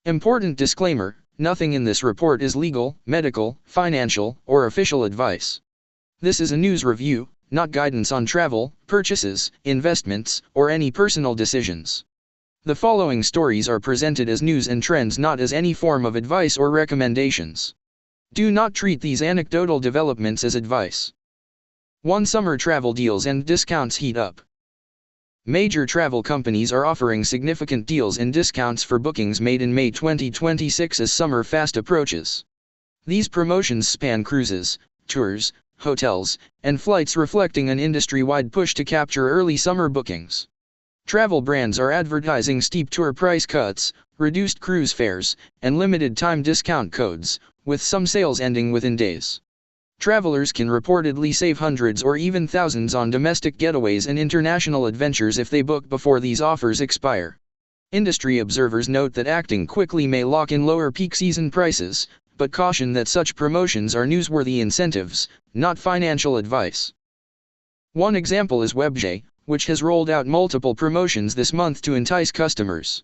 Important disclaimer: nothing in this report is legal, medical, financial, or official advice. This is a news review, not guidance on travel, purchases, investments, or any personal decisions. The following stories are presented as news and trends, not as any form of advice or recommendations. Do not treat these anecdotal developments as advice. 1. Summer travel deals and discounts heat up. Major travel companies are offering significant deals and discounts for bookings made in May 2026 as summer fast approaches. These promotions span cruises, tours, hotels, and flights, reflecting an industry-wide push to capture early summer bookings. Travel brands are advertising steep tour price cuts, reduced cruise fares, and limited-time discount codes, with some sales ending within days. Travelers can reportedly save hundreds or even thousands on domestic getaways and international adventures if they book before these offers expire. Industry observers note that acting quickly may lock in lower peak season prices, but caution that such promotions are newsworthy incentives, not financial advice. One example is WebJ, which has rolled out multiple promotions this month to entice customers.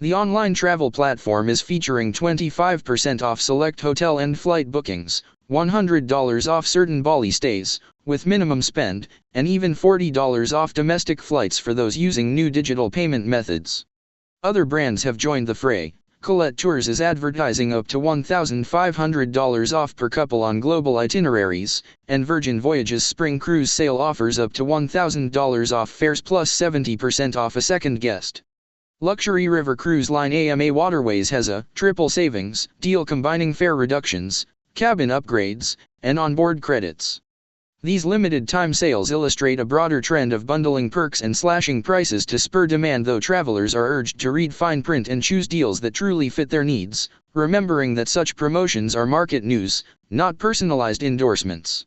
The online travel platform is featuring 25% off select hotel and flight bookings, $100 off certain Bali stays, with minimum spend, and even $40 off domestic flights for those using new digital payment methods. Other brands have joined the fray. Colette Tours is advertising up to $1,500 off per couple on global itineraries, and Virgin Voyages Spring Cruise Sale offers up to $1,000 off fares plus 70% off a second guest. Luxury River Cruise Line AMA Waterways has a triple savings deal combining fare reductions, cabin upgrades, and onboard credits. These limited-time sales illustrate a broader trend of bundling perks and slashing prices to spur demand, though travelers are urged to read fine print and choose deals that truly fit their needs, remembering that such promotions are market news, not personalized endorsements.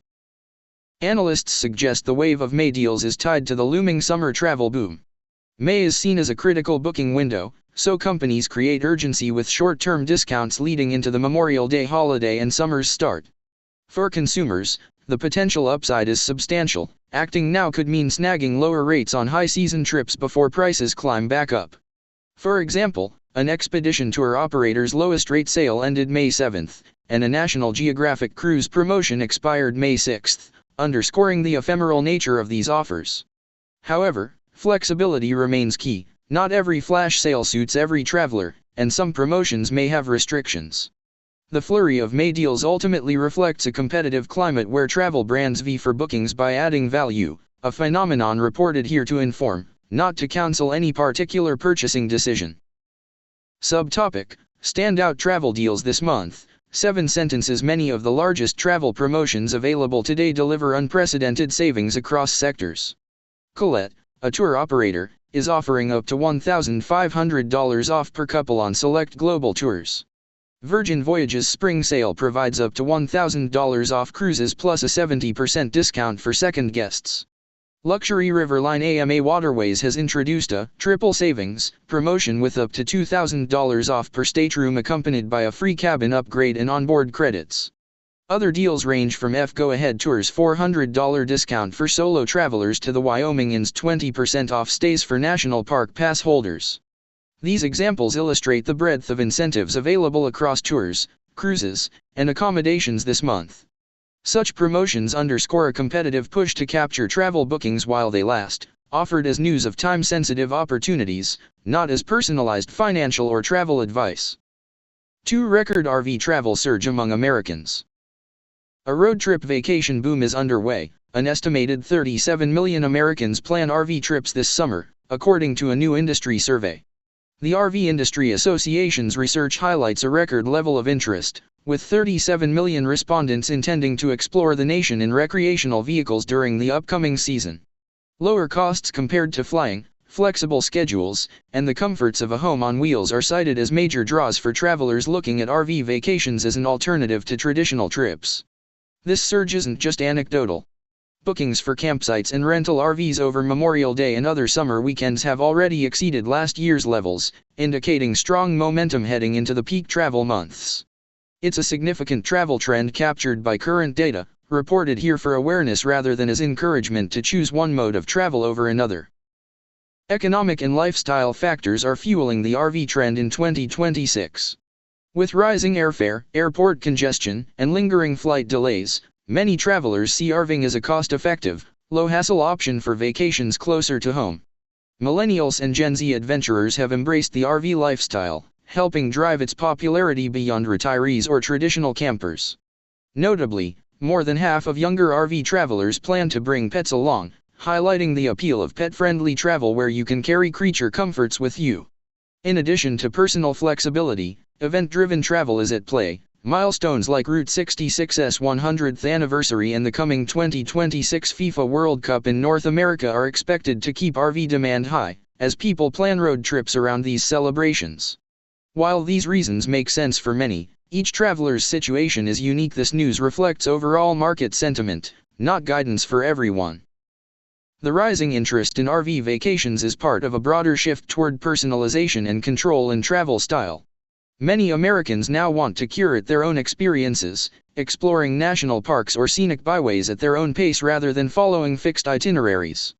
Analysts suggest the wave of May deals is tied to the looming summer travel boom. May is seen as a critical booking window, so companies create urgency with short-term discounts leading into the Memorial Day holiday and summer's start. For consumers, the potential upside is substantial. Acting now could mean snagging lower rates on high-season trips before prices climb back up. For example, an expedition tour operator's lowest rate sale ended May 7th, and a National Geographic cruise promotion expired May 6th, underscoring the ephemeral nature of these offers. However, flexibility remains key. Not every flash sale suits every traveler, and some promotions may have restrictions. The flurry of May deals ultimately reflects a competitive climate where travel brands vie for bookings by adding value, a phenomenon reported here to inform, not to counsel any particular purchasing decision. Subtopic: Standout travel deals this month. 7 sentences. Many of the largest travel promotions available today deliver unprecedented savings across sectors. Colette, a tour operator, is offering up to $1,500 off per couple on select global tours. Virgin Voyages Spring Sale provides up to $1,000 off cruises plus a 70% discount for second guests. Luxury River Line AMA Waterways has introduced a triple savings promotion with up to $2,000 off per stateroom accompanied by a free cabin upgrade and onboard credits. Other deals range from Go Ahead Tours' $400 discount for solo travelers to the Wyoming Inn's 20% off stays for National Park Pass holders. These examples illustrate the breadth of incentives available across tours, cruises, and accommodations this month. Such promotions underscore a competitive push to capture travel bookings while they last, offered as news of time-sensitive opportunities, not as personalized financial or travel advice. 2. Record RV travel surge among Americans. A road trip vacation boom is underway. An estimated 37 million Americans plan RV trips this summer, according to a new industry survey. The RV Industry Association's research highlights a record level of interest, with 37 million respondents intending to explore the nation in recreational vehicles during the upcoming season. Lower costs compared to flying, flexible schedules, and the comforts of a home on wheels are cited as major draws for travelers looking at RV vacations as an alternative to traditional trips. This surge isn't just anecdotal. Bookings for campsites and rental RVs over Memorial Day and other summer weekends have already exceeded last year's levels, indicating strong momentum heading into the peak travel months. It's a significant travel trend captured by current data, reported here for awareness rather than as encouragement to choose one mode of travel over another. Economic and lifestyle factors are fueling the RV trend in 2026. With rising airfare, airport congestion, and lingering flight delays, many travelers see RVing as a cost-effective, low-hassle option for vacations closer to home. Millennials and Gen Z adventurers have embraced the RV lifestyle, helping drive its popularity beyond retirees or traditional campers. Notably, more than half of younger RV travelers plan to bring pets along, highlighting the appeal of pet-friendly travel where you can carry creature comforts with you. In addition to personal flexibility, event-driven travel is at play. Milestones like Route 66's 100th anniversary and the coming 2026 FIFA World Cup in North America are expected to keep RV demand high, as people plan road trips around these celebrations. While these reasons make sense for many, each traveler's situation is unique. This news reflects overall market sentiment, not guidance for everyone. The rising interest in RV vacations is part of a broader shift toward personalization and control in travel style. Many Americans now want to curate their own experiences, exploring national parks or scenic byways at their own pace rather than following fixed itineraries.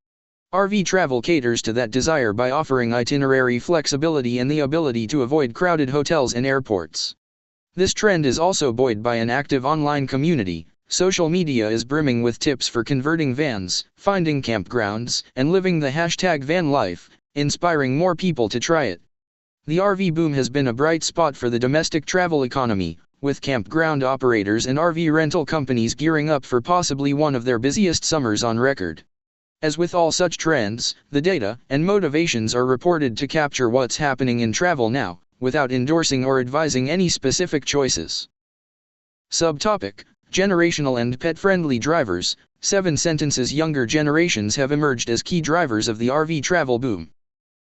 RV travel caters to that desire by offering itinerary flexibility and the ability to avoid crowded hotels and airports. This trend is also buoyed by an active online community. Social media is brimming with tips for converting vans, finding campgrounds, and living the #van life, inspiring more people to try it. The RV boom has been a bright spot for the domestic travel economy, with campground operators and RV rental companies gearing up for possibly one of their busiest summers on record. As with all such trends, the data and motivations are reported to capture what's happening in travel now, without endorsing or advising any specific choices. Subtopic: Generational and pet-friendly drivers. 7 sentences. Younger generations have emerged as key drivers of the RV travel boom.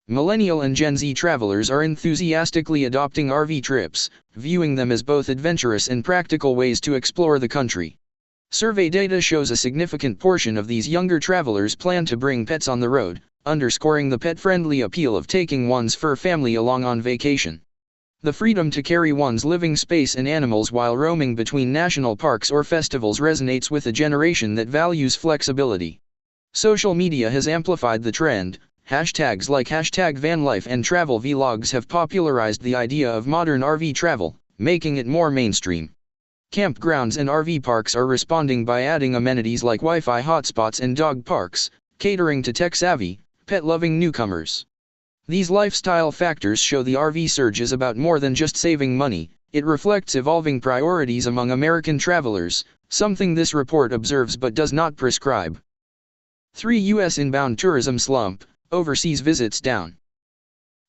Millennial and Gen Z travelers are enthusiastically adopting RV trips, viewing them as both adventurous and practical ways to explore the country. Survey data shows a significant portion of these younger travelers plan to bring pets on the road, underscoring the pet-friendly appeal of taking one's fur family along on vacation. The freedom to carry one's living space and animals while roaming between national parks or festivals resonates with a generation that values flexibility. Social media has amplified the trend. Hashtags like #vanlife and travel vlogs have popularized the idea of modern RV travel, making it more mainstream. Campgrounds and RV parks are responding by adding amenities like Wi-Fi hotspots and dog parks, catering to tech-savvy, pet-loving newcomers. These lifestyle factors show the RV surge is about more than just saving money. It reflects evolving priorities among American travelers, something this report observes but does not prescribe. 3. U.S. inbound tourism slump. Overseas visits down.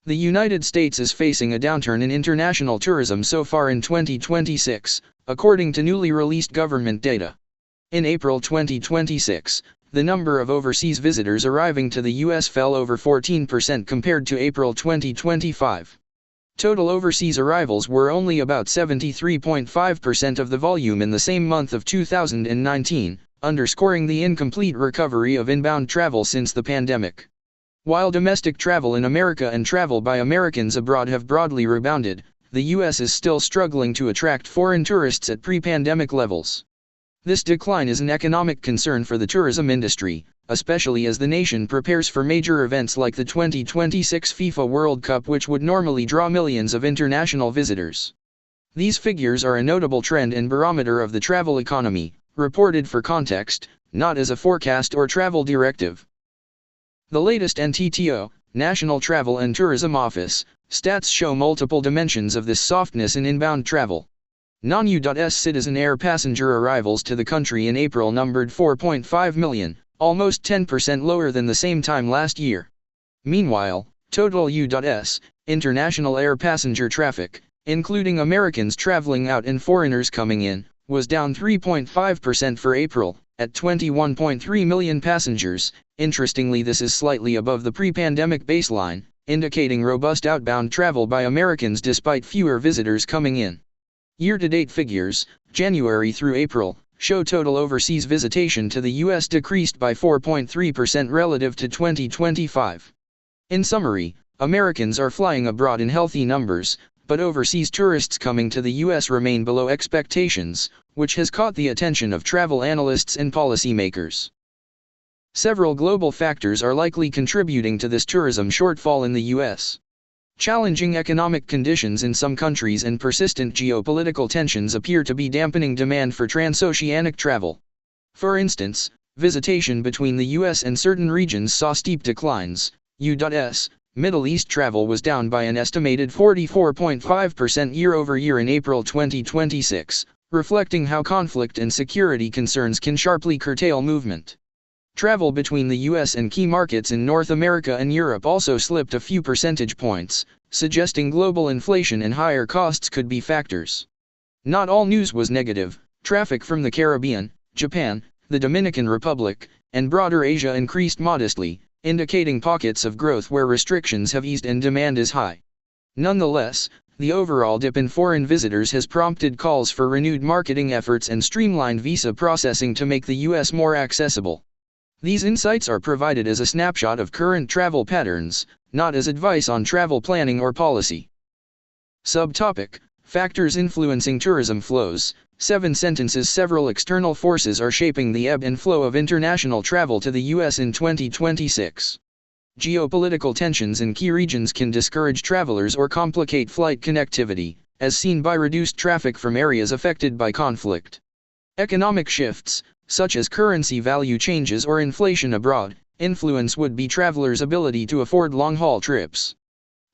The United States is facing a downturn in international tourism so far in 2026, according to newly released government data. In April 2026, the number of overseas visitors arriving to the U.S. fell over 14% compared to April 2025. Total overseas arrivals were only about 73.5% of the volume in the same month of 2019, underscoring the incomplete recovery of inbound travel since the pandemic. While domestic travel in America and travel by Americans abroad have broadly rebounded, the U.S. is still struggling to attract foreign tourists at pre-pandemic levels. This decline is an economic concern for the tourism industry, especially as the nation prepares for major events like the 2026 FIFA World Cup, which would normally draw millions of international visitors. These figures are a notable trend and barometer of the travel economy, reported for context, not as a forecast or travel directive. The latest NTTO, National Travel and Tourism Office, stats show multiple dimensions of this softness in inbound travel. Non-U.S. citizen air passenger arrivals to the country in April numbered 4.5 million, almost 10% lower than the same time last year. Meanwhile, total U.S. international air passenger traffic, including Americans traveling out and foreigners coming in, was down 3.5% for April, at 21.3 million passengers. Interestingly, this is slightly above the pre-pandemic baseline, indicating robust outbound travel by Americans despite fewer visitors coming in. Year-to-date figures, January through April, show total overseas visitation to the U.S. decreased by 4.3% relative to 2025. In summary, Americans are flying abroad in healthy numbers, but overseas tourists coming to the U.S. remain below expectations, which has caught the attention of travel analysts and policymakers. Several global factors are likely contributing to this tourism shortfall in the U.S. Challenging economic conditions in some countries and persistent geopolitical tensions appear to be dampening demand for transoceanic travel. For instance, visitation between the U.S. and certain regions saw steep declines. U.S. Middle East travel was down by an estimated 44.5% year-over-year in April 2026, reflecting how conflict and security concerns can sharply curtail movement. Travel between the U.S. and key markets in North America and Europe also slipped a few percentage points, suggesting global inflation and higher costs could be factors. Not all news was negative. Traffic from the Caribbean, Japan, the Dominican Republic, and broader Asia increased modestly, indicating pockets of growth where restrictions have eased and demand is high. Nonetheless, the overall dip in foreign visitors has prompted calls for renewed marketing efforts and streamlined visa processing to make the U.S. more accessible. These insights are provided as a snapshot of current travel patterns, not as advice on travel planning or policy. Subtopic: Factors influencing tourism flows. 7 sentences. Several external forces are shaping the ebb and flow of international travel to the U.S. in 2026. Geopolitical tensions in key regions can discourage travelers or complicate flight connectivity, as seen by reduced traffic from areas affected by conflict. Economic shifts, such as currency value changes or inflation abroad, influence would-be travelers' ability to afford long-haul trips.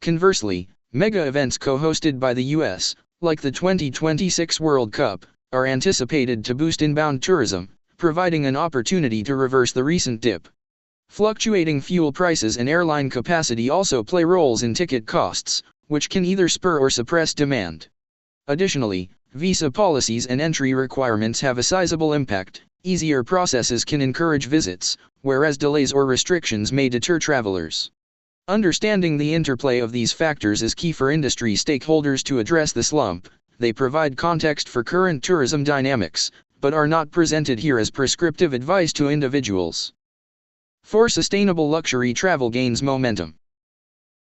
Conversely, mega events co-hosted by the U.S., like the 2026 World Cup, are anticipated to boost inbound tourism, providing an opportunity to reverse the recent dip. Fluctuating fuel prices and airline capacity also play roles in ticket costs, which can either spur or suppress demand. Additionally, visa policies and entry requirements have a sizable impact. Easier processes can encourage visits, whereas delays or restrictions may deter travelers. Understanding the interplay of these factors is key for industry stakeholders to address the slump. They provide context for current tourism dynamics, but are not presented here as prescriptive advice to individuals. 4. Sustainable luxury travel gains momentum.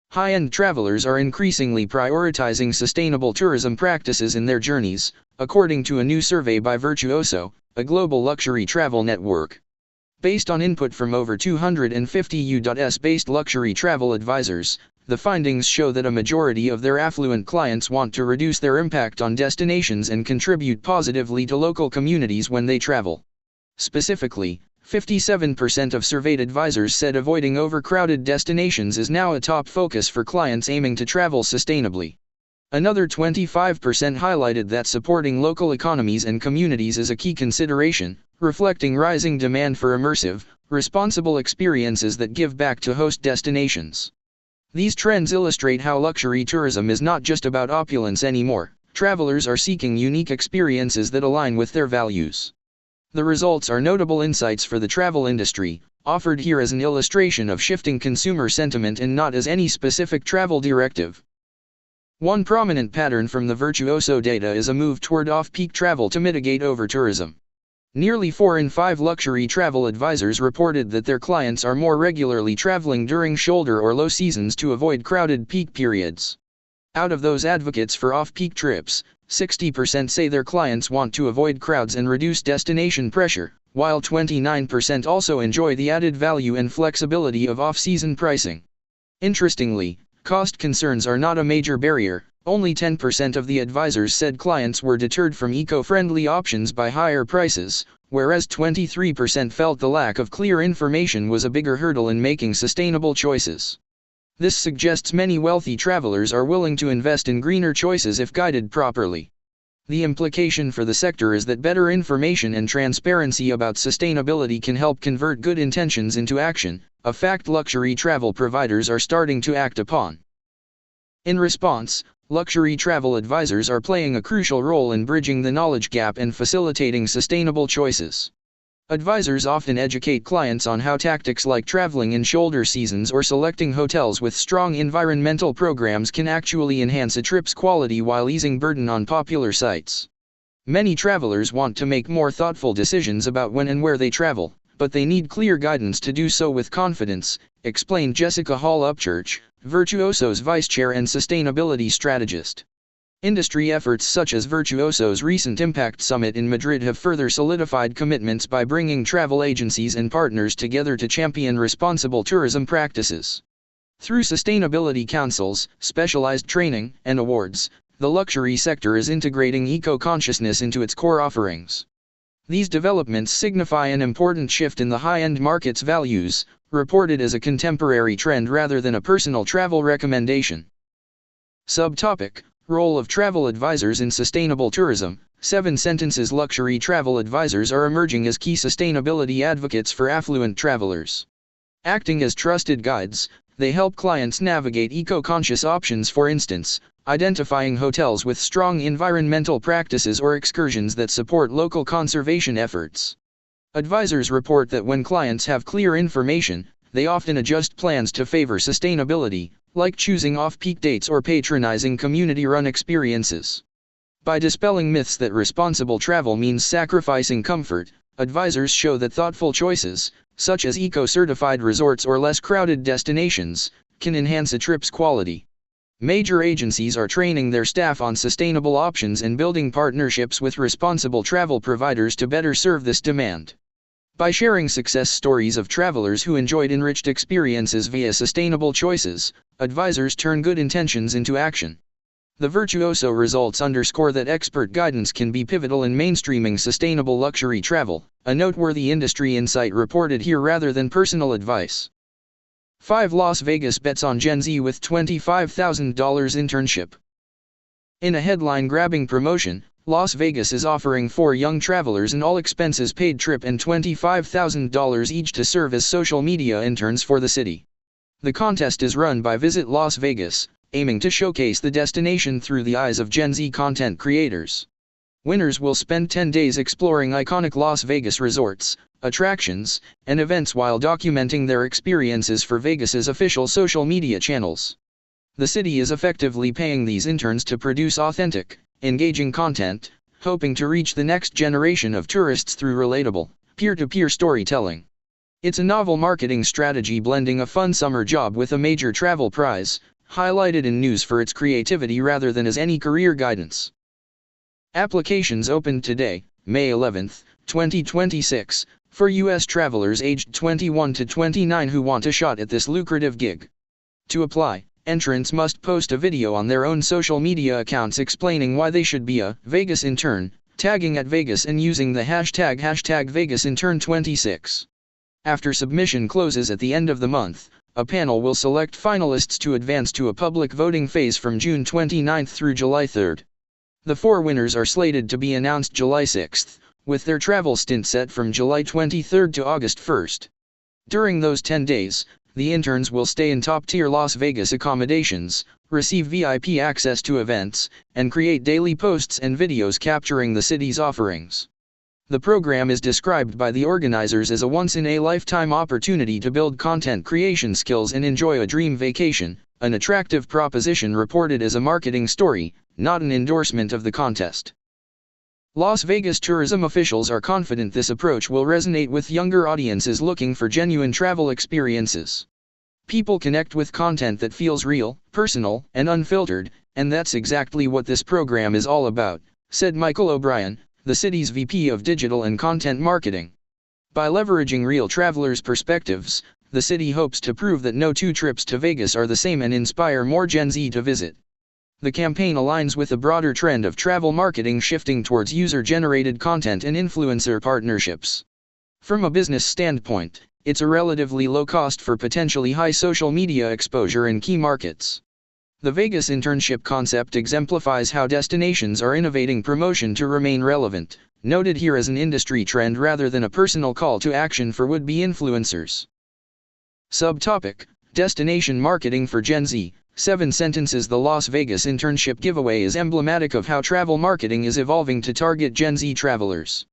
High-end travelers are increasingly prioritizing sustainable tourism practices in their journeys, according to a new survey by Virtuoso, a global luxury travel network. Based on input from over 250 U.S.-based luxury travel advisors, the findings show that a majority of their affluent clients want to reduce their impact on destinations and contribute positively to local communities when they travel. Specifically, 57% of surveyed advisors said avoiding overcrowded destinations is now a top focus for clients aiming to travel sustainably. Another 25% highlighted that supporting local economies and communities is a key consideration, reflecting rising demand for immersive, responsible experiences that give back to host destinations. These trends illustrate how luxury tourism is not just about opulence anymore. Travelers are seeking unique experiences that align with their values. The results are notable insights for the travel industry, offered here as an illustration of shifting consumer sentiment and not as any specific travel directive. One prominent pattern from the Virtuoso data is a move toward off-peak travel to mitigate over-tourism. Nearly 4 in 5 luxury travel advisors reported that their clients are more regularly traveling during shoulder or low seasons to avoid crowded peak periods. Out of those advocates for off-peak trips, 60% say their clients want to avoid crowds and reduce destination pressure, while 29% also enjoy the added value and flexibility of off-season pricing. Interestingly, cost concerns are not a major barrier. Only 10% of the advisors said clients were deterred from eco-friendly options by higher prices, whereas 23% felt the lack of clear information was a bigger hurdle in making sustainable choices. This suggests many wealthy travelers are willing to invest in greener choices if guided properly. The implication for the sector is that better information and transparency about sustainability can help convert good intentions into action, a fact luxury travel providers are starting to act upon. In response, luxury travel advisors are playing a crucial role in bridging the knowledge gap and facilitating sustainable choices. Advisors often educate clients on how tactics like traveling in shoulder seasons or selecting hotels with strong environmental programs can actually enhance a trip's quality while easing burden on popular sites. Many travelers want to make more thoughtful decisions about when and where they travel, but they need clear guidance to do so with confidence, explained Jessica Hall Upchurch, Virtuoso's vice chair and sustainability strategist. Industry efforts such as Virtuoso's recent Impact Summit in Madrid have further solidified commitments by bringing travel agencies and partners together to champion responsible tourism practices. Through sustainability councils, specialized training, and awards, the luxury sector is integrating eco-consciousness into its core offerings. These developments signify an important shift in the high-end market's values, reported as a contemporary trend rather than a personal travel recommendation. Subtopic: Role of travel advisors in sustainable tourism. 7 sentences. Luxury travel advisors are emerging as key sustainability advocates for affluent travelers. Acting as trusted guides, they help clients navigate eco-conscious options, for instance, identifying hotels with strong environmental practices or excursions that support local conservation efforts. Advisors report that when clients have clear information, they often adjust plans to favor sustainability, like choosing off-peak dates or patronizing community-run experiences. By dispelling myths that responsible travel means sacrificing comfort, advisors show that thoughtful choices, such as eco-certified resorts or less crowded destinations, can enhance a trip's quality. Major agencies are training their staff on sustainable options and building partnerships with responsible travel providers to better serve this demand. By sharing success stories of travelers who enjoyed enriched experiences via sustainable choices, advisors turn good intentions into action. The Virtuoso results underscore that expert guidance can be pivotal in mainstreaming sustainable luxury travel, a noteworthy industry insight reported here rather than personal advice. 5 Las Vegas bets on Gen Z with $25,000 internship. In a headline-grabbing promotion, Las Vegas is offering 4 young travelers an all-expenses-paid trip and $25,000 each to serve as social media interns for the city. The contest is run by Visit Las Vegas, aiming to showcase the destination through the eyes of Gen Z content creators. Winners will spend 10 days exploring iconic Las Vegas resorts, attractions, and events while documenting their experiences for Vegas's official social media channels. The city is effectively paying these interns to produce authentic, engaging content, hoping to reach the next generation of tourists through relatable, peer-to-peer storytelling. It's a novel marketing strategy blending a fun summer job with a major travel prize, highlighted in news for its creativity rather than as any career guidance. Applications opened today, May 11, 2026, for U.S. travelers aged 21 to 29 who want a shot at this lucrative gig. To apply, entrants must post a video on their own social media accounts explaining why they should be a Vegas intern, tagging at Vegas and using the hashtag #VegasIntern26. After submission closes at the end of the month, a panel will select finalists to advance to a public voting phase from June 29 through July 3. The 4 winners are slated to be announced July 6, with their travel stint set from July 23 to August 1. During those 10 days, the interns will stay in top-tier Las Vegas accommodations, receive VIP access to events, and create daily posts and videos capturing the city's offerings. The program is described by the organizers as a once-in-a-lifetime opportunity to build content creation skills and enjoy a dream vacation, an attractive proposition reported as a marketing story, not an endorsement of the contest. Las Vegas tourism officials are confident this approach will resonate with younger audiences looking for genuine travel experiences. People connect with content that feels real, personal, and unfiltered, and that's exactly what this program is all about, said Michael O'Brien, the city's VP of Digital and Content Marketing. By leveraging real travelers' perspectives, the city hopes to prove that no 2 trips to Vegas are the same and inspire more Gen Z to visit. The campaign aligns with a broader trend of travel marketing shifting towards user-generated content and influencer partnerships. From a business standpoint, it's a relatively low cost for potentially high social media exposure in key markets. The Vegas internship concept exemplifies how destinations are innovating promotion to remain relevant, noted here as an industry trend rather than a personal call to action for would-be influencers. Subtopic: Destination marketing for Gen Z. 7 sentences. The Las Vegas internship giveaway is emblematic of how travel marketing is evolving to target Gen Z travelers.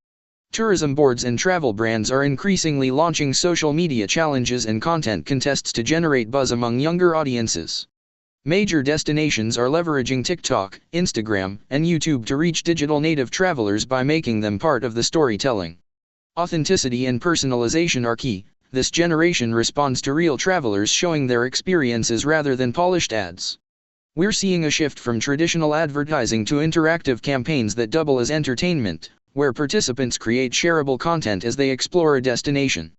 Tourism boards and travel brands are increasingly launching social media challenges and content contests to generate buzz among younger audiences. Major destinations are leveraging TikTok, Instagram, and YouTube to reach digital native travelers by making them part of the storytelling. Authenticity and personalization are key. This generation responds to real travelers showing their experiences rather than polished ads. We're seeing a shift from traditional advertising to interactive campaigns that double as entertainment, where participants create shareable content as they explore a destination.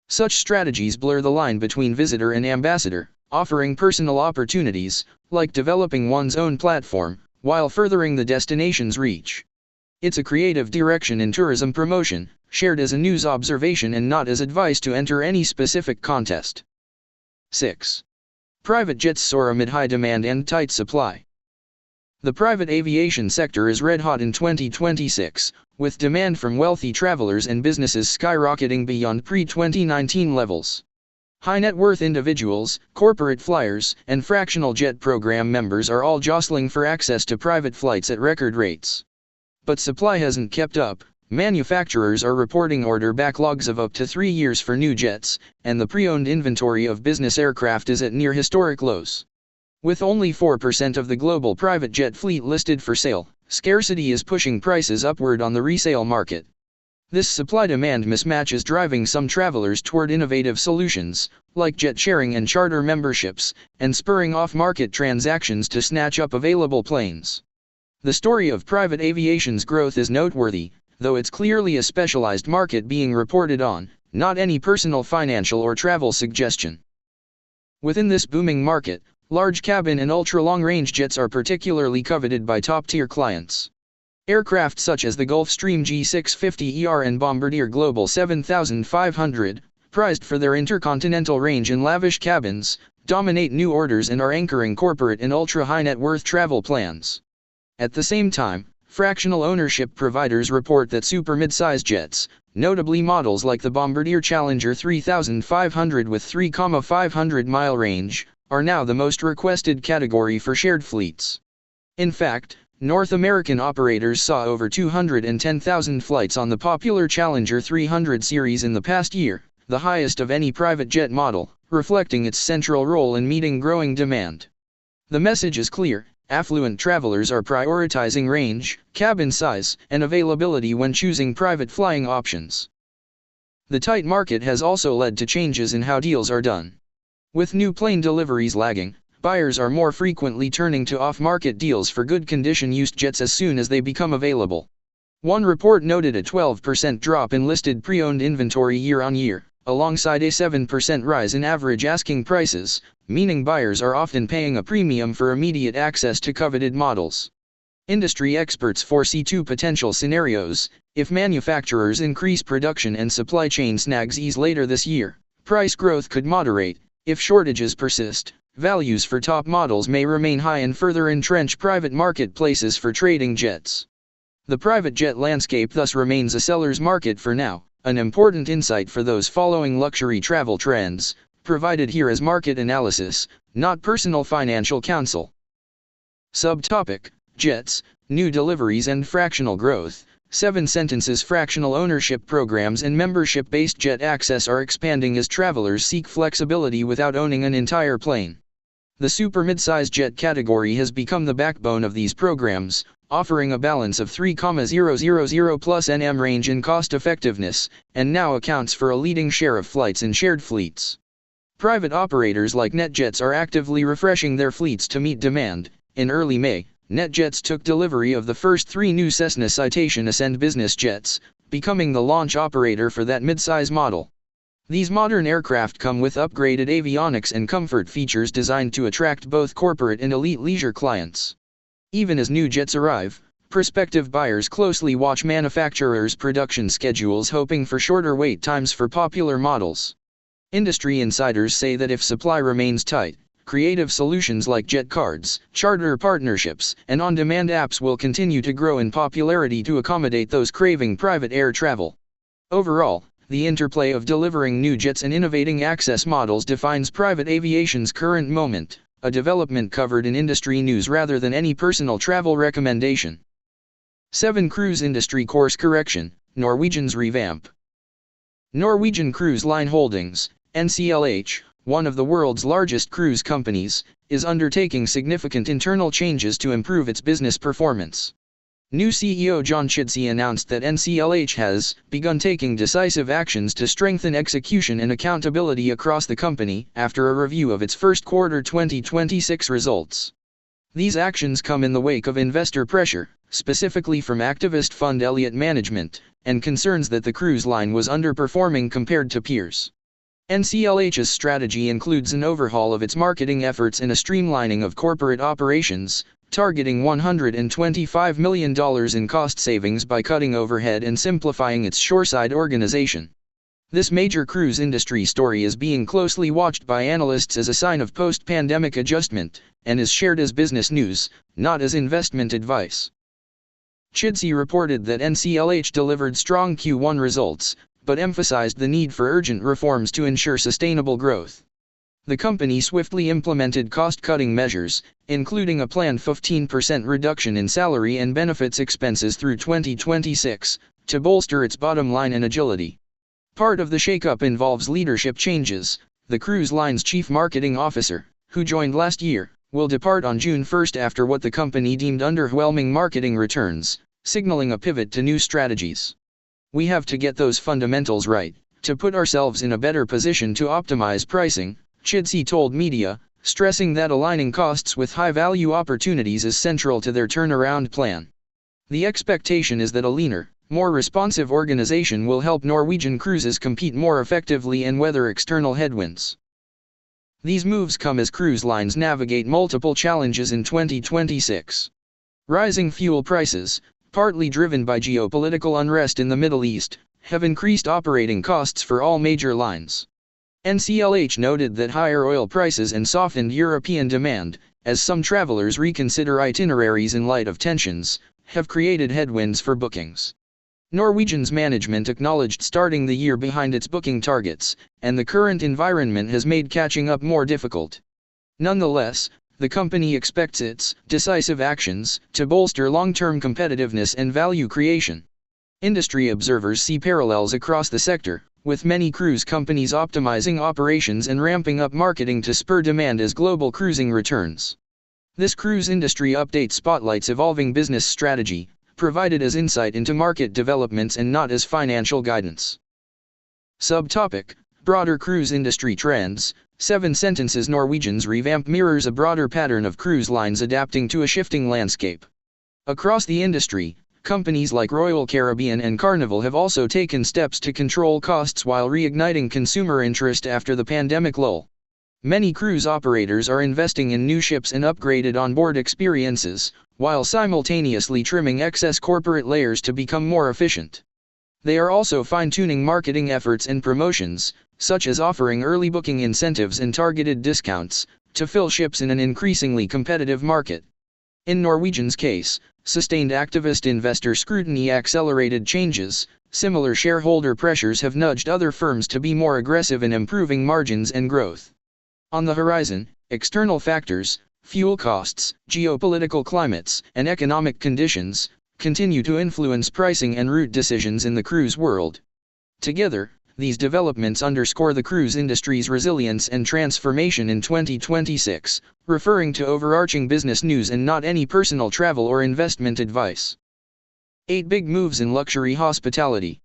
Such strategies blur the line between visitor and ambassador, offering personal opportunities, like developing one's own platform, while furthering the destination's reach. It's a creative direction in tourism promotion, shared as a news observation and not as advice to enter any specific contest. 6. Private jets soar amid high demand and tight supply. The private aviation sector is red-hot in 2026, with demand from wealthy travelers and businesses skyrocketing beyond pre-2019 levels. High-net-worth individuals, corporate flyers, and fractional jet program members are all jostling for access to private flights at record rates. But supply hasn't kept up. Manufacturers are reporting order backlogs of up to 3 years for new jets, and the pre-owned inventory of business aircraft is at near historic lows. With only 4% of the global private jet fleet listed for sale, scarcity is pushing prices upward on the resale market. This supply-demand mismatch is driving some travelers toward innovative solutions, like jet sharing and charter memberships, and spurring off-market transactions to snatch up available planes. The story of private aviation's growth is noteworthy, though it's clearly a specialized market being reported on, not any personal financial or travel suggestion. Within this booming market, large cabin and ultra-long-range jets are particularly coveted by top-tier clients. Aircraft such as the Gulfstream G650ER and Bombardier Global 7500, prized for their intercontinental range and lavish cabins, dominate new orders and are anchoring corporate and ultra-high-net-worth travel plans. At the same time, fractional ownership providers report that super mid-size jets, notably models like the Bombardier Challenger 3500 with 3,500-mile range, are now the most requested category for shared fleets. In fact, North American operators saw over 210,000 flights on the popular Challenger 300 series in the past year, the highest of any private jet model, reflecting its central role in meeting growing demand. The message is clear. Affluent travelers are prioritizing range, cabin size, and availability when choosing private flying options. The tight market has also led to changes in how deals are done. With new plane deliveries lagging, buyers are more frequently turning to off-market deals for good condition used jets as soon as they become available. One report noted a 12% drop in listed pre-owned inventory year-on-year, alongside a 7% rise in average asking prices, meaning buyers are often paying a premium for immediate access to coveted models. Industry experts foresee two potential scenarios. If manufacturers increase production and supply chain snags ease later this year, price growth could moderate. If shortages persist, values for top models may remain high and further entrench private marketplaces for trading jets. The private jet landscape thus remains a seller's market for now, an important insight for those following luxury travel trends, provided here as market analysis, not personal financial counsel. Subtopic: Jets, New Deliveries and Fractional Growth. 7 sentences. Fractional ownership programs and membership-based jet access are expanding as travelers seek flexibility without owning an entire plane. The super mid-size jet category has become the backbone of these programs, offering a balance of 3,000 plus nm range and cost-effectiveness, and now accounts for a leading share of flights in shared fleets. Private operators like NetJets are actively refreshing their fleets to meet demand. In early May, NetJets took delivery of the first 3 new Cessna Citation Ascend business jets, becoming the launch operator for that mid-size model. These modern aircraft come with upgraded avionics and comfort features designed to attract both corporate and elite leisure clients. Even as new jets arrive, prospective buyers closely watch manufacturers' production schedules, hoping for shorter wait times for popular models. Industry insiders say that if supply remains tight, creative solutions like jet cards, charter partnerships, and on-demand apps will continue to grow in popularity to accommodate those craving private air travel. Overall, the interplay of delivering new jets and innovating access models defines private aviation's current moment, a development covered in industry news rather than any personal travel recommendation. 7. Cruise industry course correction, Norwegian's revamp. Norwegian Cruise Line Holdings, NCLH, one of the world's largest cruise companies, is undertaking significant internal changes to improve its business performance. New CEO John Chidsey announced that NCLH has begun taking decisive actions to strengthen execution and accountability across the company after a review of its first quarter 2026 results. These actions come in the wake of investor pressure, specifically from activist fund Elliott Management, and concerns that the cruise line was underperforming compared to peers. NCLH's strategy includes an overhaul of its marketing efforts and a streamlining of corporate operations, targeting $125 million in cost savings by cutting overhead and simplifying its shoreside organization. This major cruise industry story is being closely watched by analysts as a sign of post-pandemic adjustment, and is shared as business news, not as investment advice. Chidsey reported that NCLH delivered strong Q1 results, but emphasized the need for urgent reforms to ensure sustainable growth. The company swiftly implemented cost-cutting measures, including a planned 15% reduction in salary and benefits expenses through 2026, to bolster its bottom line and agility. Part of the shakeup involves leadership changes. The cruise line's chief marketing officer, who joined last year, will depart on June 1 after what the company deemed underwhelming marketing returns, signaling a pivot to new strategies. "We have to get those fundamentals right, to put ourselves in a better position to optimize pricing," Chidsey told media, stressing that aligning costs with high-value opportunities is central to their turnaround plan. The expectation is that a leaner, more responsive organization will help Norwegian cruises compete more effectively and weather external headwinds. These moves come as cruise lines navigate multiple challenges in 2026. Rising fuel prices, partly driven by geopolitical unrest in the Middle East, have increased operating costs for all major lines. NCLH noted that higher oil prices and softened European demand, as some travelers reconsider itineraries in light of tensions, have created headwinds for bookings. Norwegian's management acknowledged starting the year behind its booking targets, and the current environment has made catching up more difficult. Nonetheless, the company expects its decisive actions to bolster long-term competitiveness and value creation. Industry observers see parallels across the sector, with many cruise companies optimizing operations and ramping up marketing to spur demand as global cruising returns. This cruise industry update spotlights evolving business strategy, provided as insight into market developments and not as financial guidance. Subtopic: Broader cruise industry trends. 7 sentences. Norwegian's revamp mirrors a broader pattern of cruise lines adapting to a shifting landscape. Across the industry, companies like Royal Caribbean and Carnival have also taken steps to control costs while reigniting consumer interest after the pandemic lull. Many cruise operators are investing in new ships and upgraded onboard experiences, while simultaneously trimming excess corporate layers to become more efficient. They are also fine-tuning marketing efforts and promotions, such as offering early booking incentives and targeted discounts, to fill ships in an increasingly competitive market. In Norwegian's case, sustained activist investor scrutiny accelerated changes. Similar shareholder pressures have nudged other firms to be more aggressive in improving margins and growth. On the horizon, external factors, fuel costs, geopolitical climates, and economic conditions, continue to influence pricing and route decisions in the cruise world. Together, these developments underscore the cruise industry's resilience and transformation in 2026, referring to overarching business news and not any personal travel or investment advice. 8 big moves in luxury hospitality.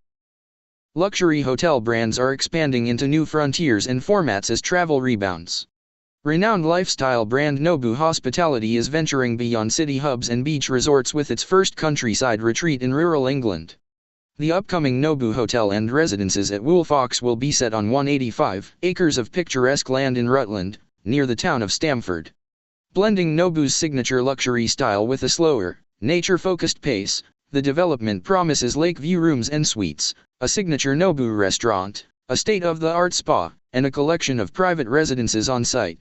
Luxury hotel brands are expanding into new frontiers and formats as travel rebounds. Renowned lifestyle brand Nobu Hospitality is venturing beyond city hubs and beach resorts with its first countryside retreat in rural England. The upcoming Nobu Hotel and Residences at Woolfox will be set on 185 acres of picturesque land in Rutland, near the town of Stamford. Blending Nobu's signature luxury style with a slower, nature-focused pace, the development promises lake-view rooms and suites, a signature Nobu restaurant, a state-of-the-art spa, and a collection of private residences on site.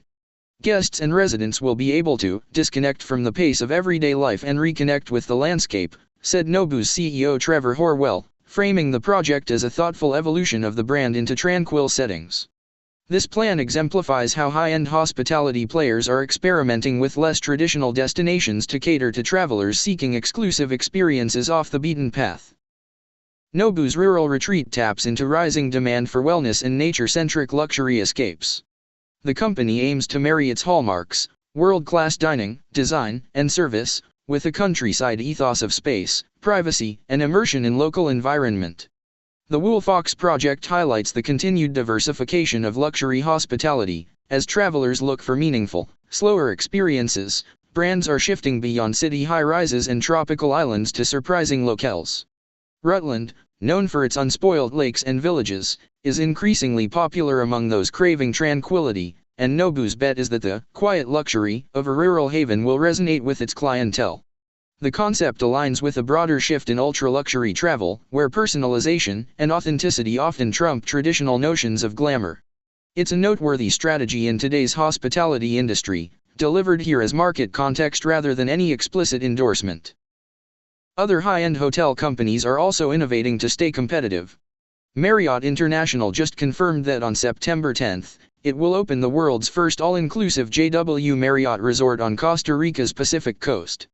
Guests and residents will be able to disconnect from the pace of everyday life and reconnect with the landscape, said Nobu's CEO Trevor Horwell, framing the project as a thoughtful evolution of the brand into tranquil settings. This plan exemplifies how high-end hospitality players are experimenting with less traditional destinations to cater to travelers seeking exclusive experiences off the beaten path. Nobu's rural retreat taps into rising demand for wellness and nature-centric luxury escapes. The company aims to marry its hallmarks, world-class dining, design, and service, with a countryside ethos of space, privacy, and immersion in local environment. The Woolfox project highlights the continued diversification of luxury hospitality, as travelers look for meaningful, slower experiences. brands are shifting beyond city high-rises and tropical islands to surprising locales. Rutland, known for its unspoiled lakes and villages, is increasingly popular among those craving tranquility, and Nobu's bet is that the quiet luxury of a rural haven will resonate with its clientele. The concept aligns with a broader shift in ultra-luxury travel, where personalization and authenticity often trump traditional notions of glamour. It's a noteworthy strategy in today's hospitality industry, delivered here as market context rather than any explicit endorsement. Other high-end hotel companies are also innovating to stay competitive. Marriott International just confirmed that on September 10, it will open the world's first all-inclusive JW Marriott resort on Costa Rica's Pacific coast.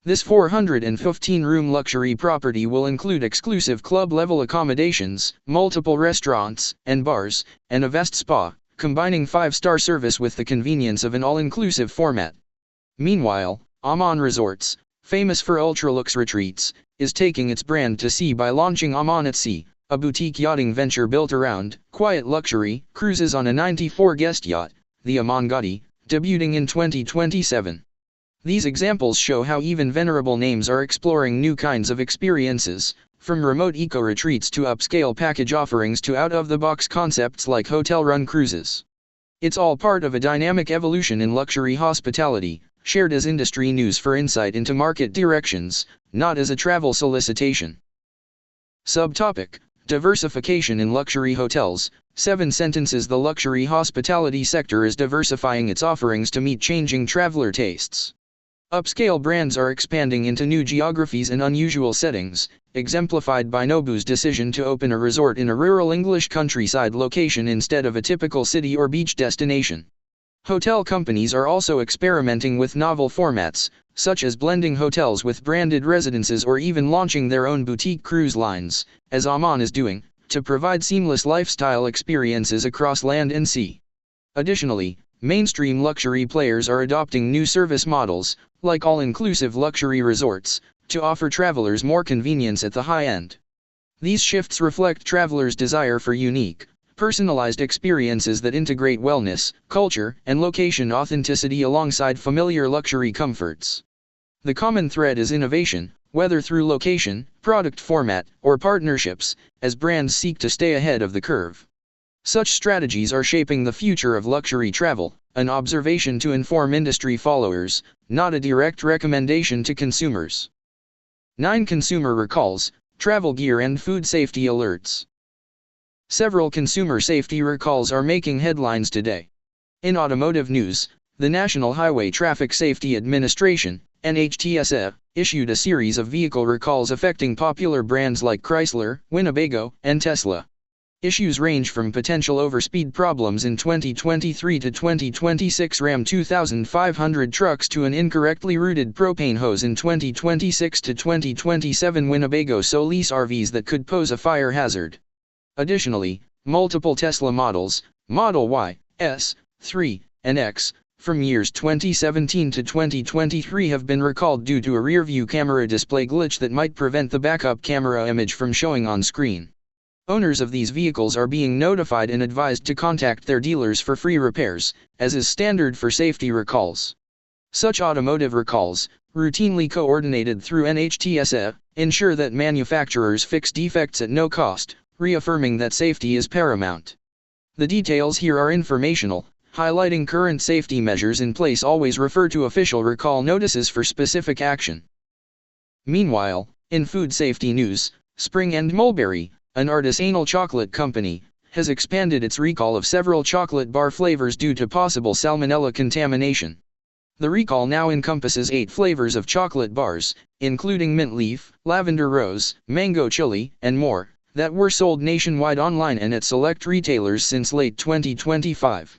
This 415-room luxury property will include exclusive club-level accommodations, multiple restaurants and bars, and a vast spa, combining 5-star service with the convenience of an all-inclusive format. Meanwhile, Aman Resorts, famous for ultra-luxe retreats, is taking its brand to sea by launching Aman at Sea, a boutique yachting venture built around quiet luxury cruises on a 94-guest yacht, the Aman Gaudi, debuting in 2027. These examples show how even venerable names are exploring new kinds of experiences, from remote eco-retreats to upscale package offerings to out-of-the-box concepts like hotel-run cruises. It's all part of a dynamic evolution in luxury hospitality, shared as industry news for insight into market directions, not as a travel solicitation. Subtopic: Diversification in luxury hotels. 7 sentences. The luxury hospitality sector is diversifying its offerings to meet changing traveler tastes. Upscale brands are expanding into new geographies and unusual settings, exemplified by Nobu's decision to open a resort in a rural English countryside location instead of a typical city or beach destination. Hotel companies are also experimenting with novel formats, such as blending hotels with branded residences or even launching their own boutique cruise lines, as Aman is doing, to provide seamless lifestyle experiences across land and sea. Additionally, mainstream luxury players are adopting new service models, like all-inclusive luxury resorts, to offer travelers more convenience at the high end. These shifts reflect travelers' desire for unique, personalized experiences that integrate wellness, culture, and location authenticity alongside familiar luxury comforts. The common thread is innovation, whether through location, product format, or partnerships, as brands seek to stay ahead of the curve. Such strategies are shaping the future of luxury travel, an observation to inform industry followers, not a direct recommendation to consumers. 9 Consumer recalls, travel gear and food safety alerts. Several consumer safety recalls are making headlines today. In automotive news, the National Highway Traffic Safety Administration, NHTSA, issued a series of vehicle recalls affecting popular brands like Chrysler, Winnebago, and Tesla. Issues range from potential overspeed problems in 2023 to 2026 Ram 2500 trucks to an incorrectly routed propane hose in 2026 to 2027 Winnebago Solis RVs that could pose a fire hazard. Additionally, multiple Tesla models, Model Y, S, 3, and X, from years 2017 to 2023 have been recalled due to a rear-view camera display glitch that might prevent the backup camera image from showing on screen. Owners of these vehicles are being notified and advised to contact their dealers for free repairs, as is standard for safety recalls. Such automotive recalls, routinely coordinated through NHTSA, ensure that manufacturers fix defects at no cost, reaffirming that safety is paramount. The details here are informational, highlighting current safety measures in place. Always refer to official recall notices for specific action. Meanwhile, in food safety news, Spring and Mulberry, an artisanal chocolate company, has expanded its recall of several chocolate bar flavors due to possible salmonella contamination. The recall now encompasses 8 flavors of chocolate bars, including mint leaf, lavender rose, mango chili, and more, that were sold nationwide online and at select retailers since late 2025.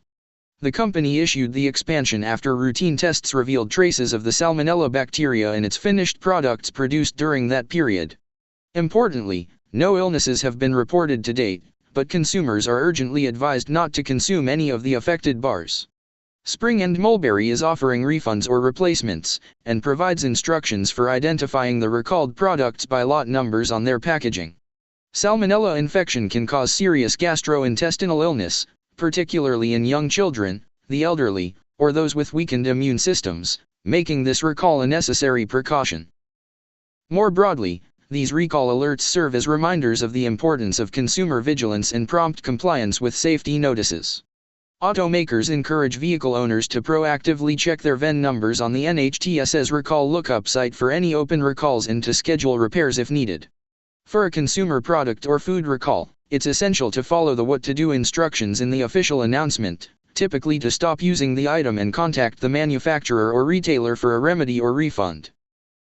The company issued the expansion after routine tests revealed traces of the salmonella bacteria in its finished products produced during that period. Importantly, no illnesses have been reported to date, but consumers are urgently advised not to consume any of the affected bars. Spring and Mulberry is offering refunds or replacements, and provides instructions for identifying the recalled products by lot numbers on their packaging. Salmonella infection can cause serious gastrointestinal illness, particularly in young children, the elderly, or those with weakened immune systems, making this recall a necessary precaution. More broadly, these recall alerts serve as reminders of the importance of consumer vigilance and prompt compliance with safety notices. Automakers encourage vehicle owners to proactively check their VIN numbers on the NHTSA's Recall Lookup site for any open recalls and to schedule repairs if needed. For a consumer product or food recall, it's essential to follow the what to do instructions in the official announcement, typically to stop using the item and contact the manufacturer or retailer for a remedy or refund.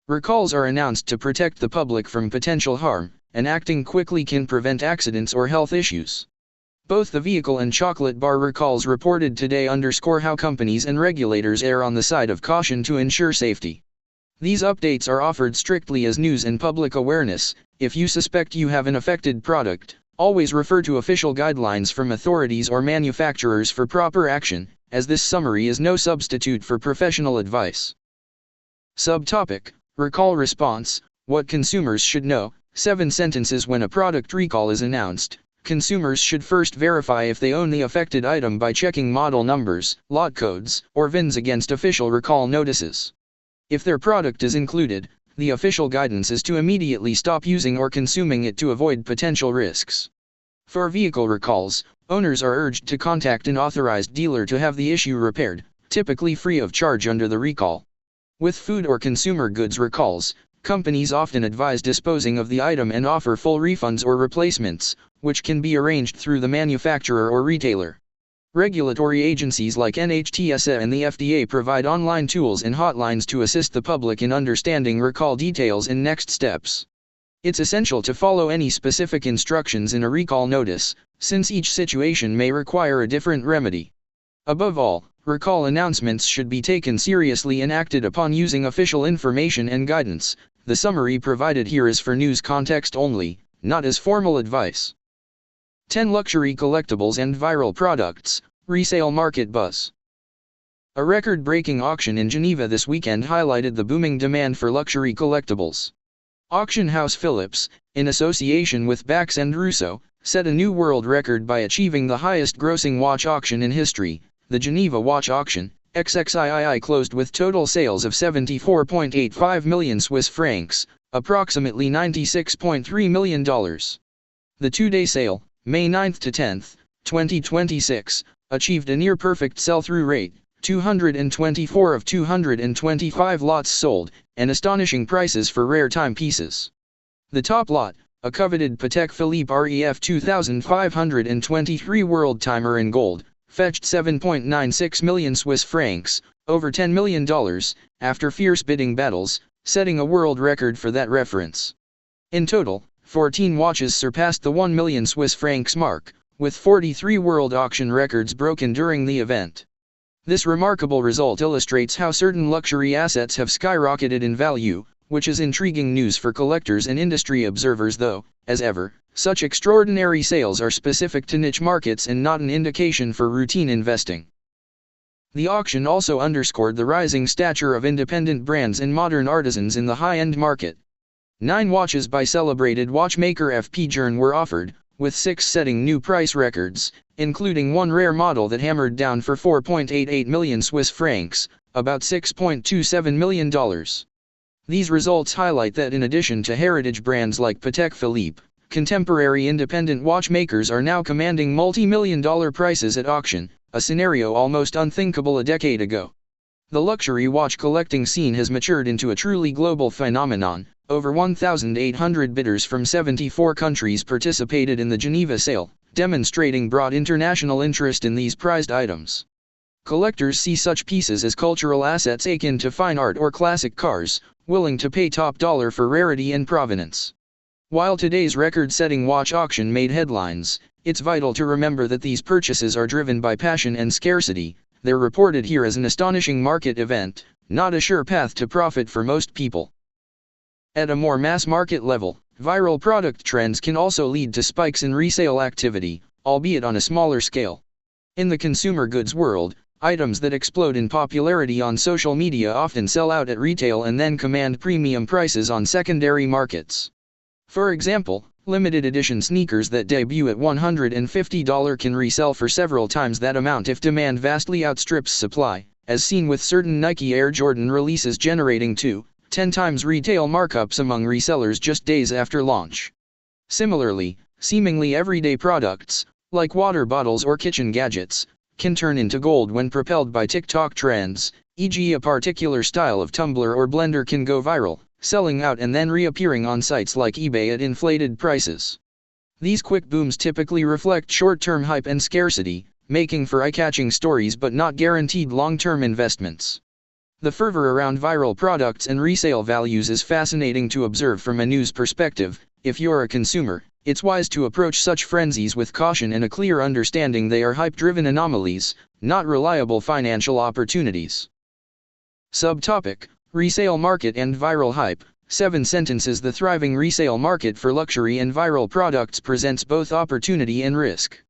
Recalls are announced to protect the public from potential harm, and acting quickly can prevent accidents or health issues. Both the vehicle and chocolate bar recalls reported today underscore how companies and regulators err on the side of caution to ensure safety. These updates are offered strictly as news and public awareness. If you suspect you have an affected product, always refer to official guidelines from authorities or manufacturers for proper action, as this summary is no substitute for professional advice. Subtopic: Recall Response, What Consumers Should Know. 7 sentences. When a product recall is announced, consumers should first verify if they own the affected item by checking model numbers, lot codes, or VINs against official recall notices. If their product is included, the official guidance is to immediately stop using or consuming it to avoid potential risks. For vehicle recalls, owners are urged to contact an authorized dealer to have the issue repaired, typically free of charge under the recall. With food or consumer goods recalls, companies often advise disposing of the item and offer full refunds or replacements, which can be arranged through the manufacturer or retailer. Regulatory agencies like NHTSA and the FDA provide online tools and hotlines to assist the public in understanding recall details and next steps. It's essential to follow any specific instructions in a recall notice, since each situation may require a different remedy. Above all, recall announcements should be taken seriously and acted upon using official information and guidance. The summary provided here is for news context only, not as formal advice. 10 luxury collectibles and viral products, resale market buzz. A record-breaking auction in Geneva this weekend highlighted the booming demand for luxury collectibles. Auction house Philips, in association with Bax and Russo, set a new world record by achieving the highest-grossing watch auction in history. The Geneva Watch Auction, XXIII, closed with total sales of 74.85 million Swiss francs, approximately $96.3 million. The two-day sale, May 9 to 10, 2026, achieved a near-perfect sell-through rate, 224 of 225 lots sold, and astonishing prices for rare timepieces. The top lot, a coveted Patek Philippe REF 2523 World Timer in gold, fetched 7.96 million Swiss francs, over $10 million, after fierce bidding battles, setting a world record for that reference. In total, 14 watches surpassed the 1 million Swiss francs mark, with 43 world auction records broken during the event. This remarkable result illustrates how certain luxury assets have skyrocketed in value, which is intriguing news for collectors and industry observers, though, as ever, such extraordinary sales are specific to niche markets and not an indication for routine investing. The auction also underscored the rising stature of independent brands and modern artisans in the high-end market. 9 watches by celebrated watchmaker F.P. Journe were offered, with 6 setting new price records, including one rare model that hammered down for 4.88 million Swiss francs, about $6.27 million. These results highlight that in addition to heritage brands like Patek Philippe, contemporary independent watchmakers are now commanding multi-million-dollar prices at auction, a scenario almost unthinkable a decade ago. The luxury watch collecting scene has matured into a truly global phenomenon. Over 1,800 bidders from 74 countries participated in the Geneva sale, demonstrating broad international interest in these prized items. Collectors see such pieces as cultural assets akin to fine art or classic cars, willing to pay top dollar for rarity and provenance. While today's record-setting watch auction made headlines, it's vital to remember that these purchases are driven by passion and scarcity. They're reported here as an astonishing market event, not a sure path to profit for most people. At a more mass market level, viral product trends can also lead to spikes in resale activity, albeit on a smaller scale. In the consumer goods world, items that explode in popularity on social media often sell out at retail and then command premium prices on secondary markets. For example, limited edition sneakers that debut at $150 can resell for several times that amount if demand vastly outstrips supply, as seen with certain Nike Air Jordan releases generating 2-10 times retail markups among resellers just days after launch. Similarly, seemingly everyday products, like water bottles or kitchen gadgets, can turn into gold when propelled by TikTok trends, e.g. a particular style of tumbler or blender can go viral, selling out and then reappearing on sites like eBay at inflated prices. These quick booms typically reflect short-term hype and scarcity, making for eye-catching stories but not guaranteed long-term investments. The fervor around viral products and resale values is fascinating to observe from a news perspective. If you're a consumer, it's wise to approach such frenzies with caution and a clear understanding they are hype-driven anomalies, not reliable financial opportunities. Subtopic: Resale Market and Viral Hype. 7 sentences. The thriving resale market for luxury and viral products presents both opportunity and risk.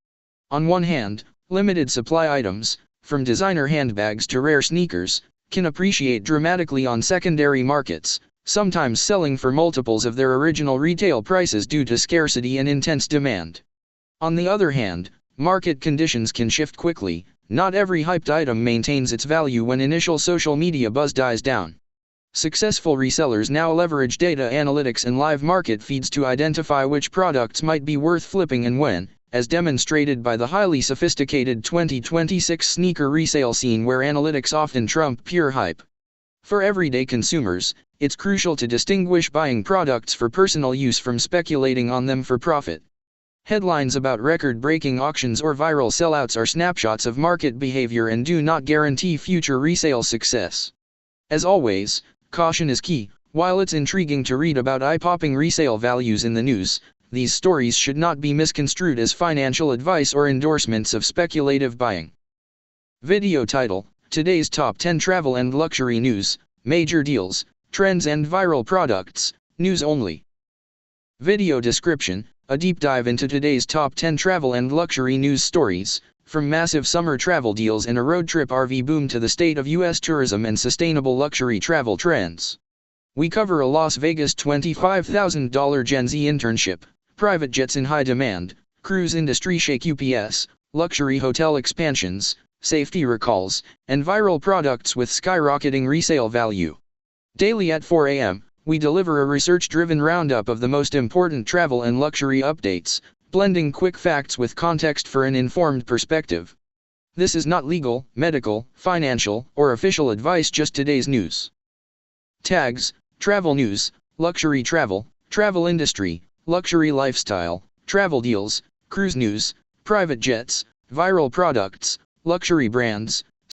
On one hand, limited supply items, from designer handbags to rare sneakers, can appreciate dramatically on secondary markets, sometimes selling for multiples of their original retail prices due to scarcity and intense demand. On the other hand, market conditions can shift quickly. Not every hyped item maintains its value when initial social media buzz dies down. Successful resellers now leverage data analytics and live market feeds to identify which products might be worth flipping and when, as demonstrated by the highly sophisticated 2026 sneaker resale scene where analytics often trump pure hype. For everyday consumers, it's crucial to distinguish buying products for personal use from speculating on them for profit. Headlines about record-breaking auctions or viral sellouts are snapshots of market behavior and do not guarantee future resale success. As always, caution is key. While it's intriguing to read about eye-popping resale values in the news, these stories should not be misconstrued as financial advice or endorsements of speculative buying. Video title: Today's Top 10 Travel and Luxury News, Major Deals, Trends and Viral Products, News Only. Video description: a deep dive into today's top 10 travel and luxury news stories, from massive summer travel deals and a road trip RV boom to the state of U.S. tourism and sustainable luxury travel trends. We cover a Las Vegas $25,000 Gen Z internship, private jets in high demand, cruise industry shake UPS, luxury hotel expansions, safety recalls, and viral products with skyrocketing resale value. Daily at 4 a.m., we deliver a research-driven roundup of the most important travel and luxury updates, blending quick facts with context for an informed perspective. This is not legal, medical, financial, or official advice, just today's news. Tags: Travel News, Luxury Travel, Travel Industry, Luxury Lifestyle, Travel Deals, Cruise News, Private Jets, Viral Products, Luxury Brands,